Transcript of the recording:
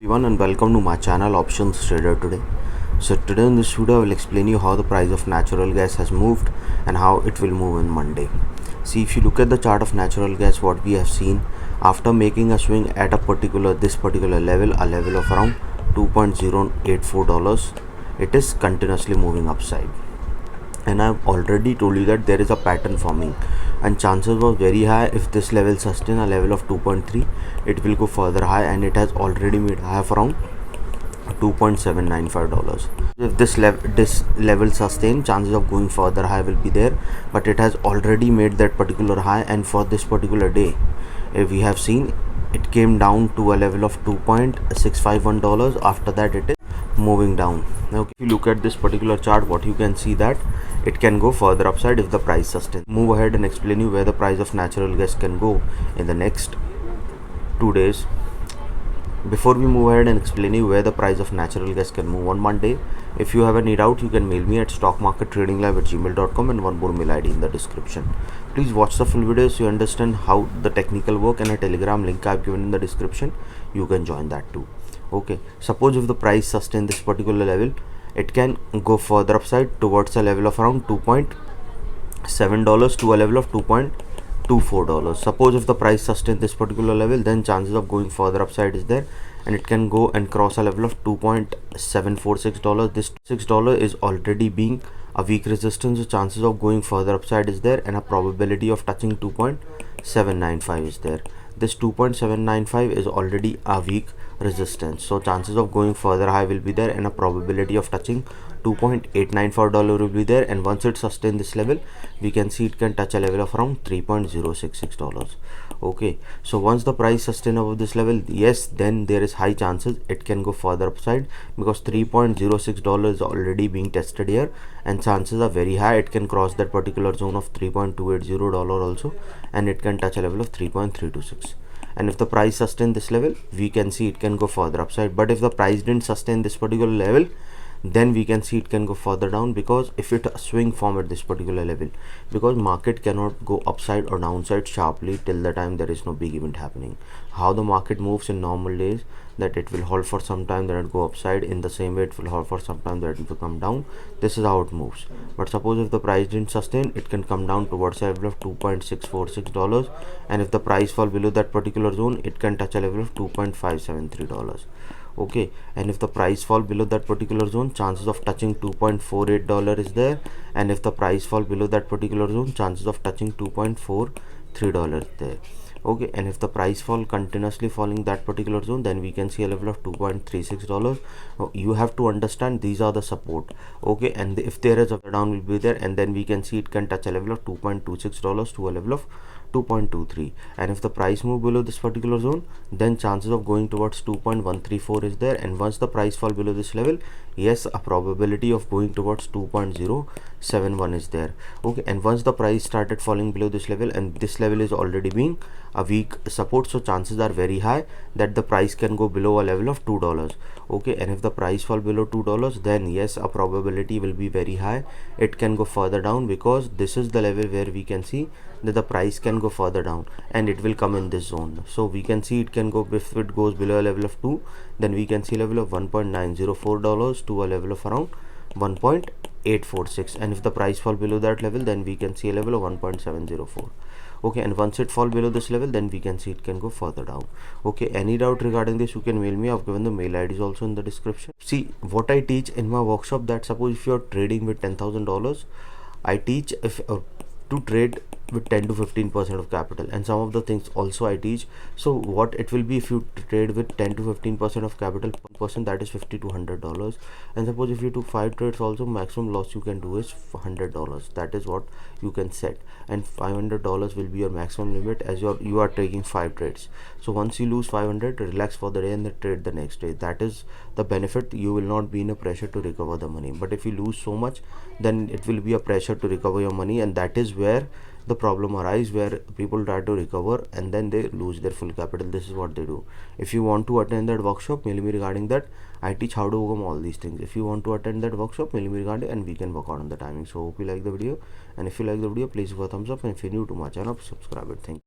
Everyone and welcome to my channel Options Trader Today. So today in this video I will explain you how the price of natural gas has moved and how it will move on Monday. See, if you look at the chart of natural gas, what we have seen after making a swing at this particular level, a level of around $2.084, it is continuously moving upside. And I've already told you that there is a pattern forming and chances were very high. If this level sustain a level of 2.3, it will go further high, and it has already made high of around $2.795. If this level sustain, chances of going further high will be there, but it has already made that particular high. And for this particular day, if we have seen, it came down to a level of $2.651. After that, it is moving down. Now if you look at this particular chart, what you can see that it can go further upside if the price sustains. Move ahead and explain you where the price of natural gas can go in the next 2 days. Before we move ahead and explain you where the price of natural gas can move on Monday, if you have any doubt, you can mail me at stockmarkettradinglive@gmail.com, and one more mail ID in the description. Please watch the full video so you understand how the technical work, and a Telegram link I've given in the description. You can join that too. Okay, suppose if the price sustain this particular level, it can go further upside towards a level of around $2.7 to a level of $2.24. Suppose if the price sustain this particular level, then chances of going further upside is there, and it can go and cross a level of $2.746. This $6 is already being a weak resistance, so chances of going further upside is there, and a probability of touching 2.795 is there. This 2.795 is already a weak resistance, so chances of going further high will be there, and a probability of touching $2.894 will be there. And once it sustains this level, we can see it can touch a level of around $3.066. Okay, so once the price sustain above this level, yes, then there is high chances it can go further upside, because $3.06 is already being tested here, and chances are very high it can cross that particular zone of $3.280 also, and it can touch a level of 3.326. And if the price sustain this level, we can see it can go further upside. But if the price didn't sustain this particular level, then we can see it can go further down, because if it swing form at this particular level, because market cannot go upside or downside sharply till the time there is no big event happening. How the market moves in normal days, that it will hold for some time, then it go upside. In the same way, it will hold for some time, then it will come down. This is how it moves. But suppose if the price didn't sustain, it can come down towards a level of $2.646, and if the price fall below that particular zone, it can touch a level of $2.573. Okay, and if the price fall below that particular zone, chances of touching $2.48 is there, and if the price fall below that particular zone, chances of touching $2.43 is there. Okay, and if the price fall continuously falling that particular zone, then we can see a level of $2.36. You have to understand these are the support. Okay, and if there is a down will be there, and then we can see it can touch a level of $2.26 to a level of 2.23. And if the price move below this particular zone, then chances of going towards 2.134 is there. And once the price fall below this level, yes, a probability of going towards 2.071 is there. Okay, and once the price started falling below this level, and this level is already being a weak support, so chances are very high that the price can go below a level of $2. Okay, and if the price fall below $2, then yes, a probability will be very high it can go further down, because this is the level where we can see that the price can go further down, and it will come in this zone. So we can see it can go, if it goes below a level of 2, then we can see level of $1.904 to a level of around 1.846. and if the price fall below that level, then we can see a level of 1.704. Okay, and once it fall below this level, then we can see it can go further down. Okay, any doubt regarding this, you can mail me. I've given the mail IDs also in the description. See, what I teach in my workshop, that suppose if you're trading with $10,000, I teach to trade with 10 to 15% of capital, and some of the things also I teach. So what it will be, if you trade with 10 to 15% of capital, that is $50 to $100. And suppose if you took 5 trades also, maximum loss you can do is $100. That is what you can set, and $500 will be your maximum limit, as you are taking 5 trades. So once you lose 500, relax for the day and then trade the next day. That is the benefit. You will not be in a pressure to recover the money. But if you lose so much, then it will be a pressure to recover your money, and that is where the problem arises, where people try to recover and then they lose their full capital. This is what they do. If you want to attend that workshop, mail me regarding that. I teach how to overcome all these things. If you want to attend that workshop, mail me regarding, and we can work out on the timing. So hope you like the video, and if you like the video, please give a thumbs up, and if you're new to my channel, subscribe it. Thank you.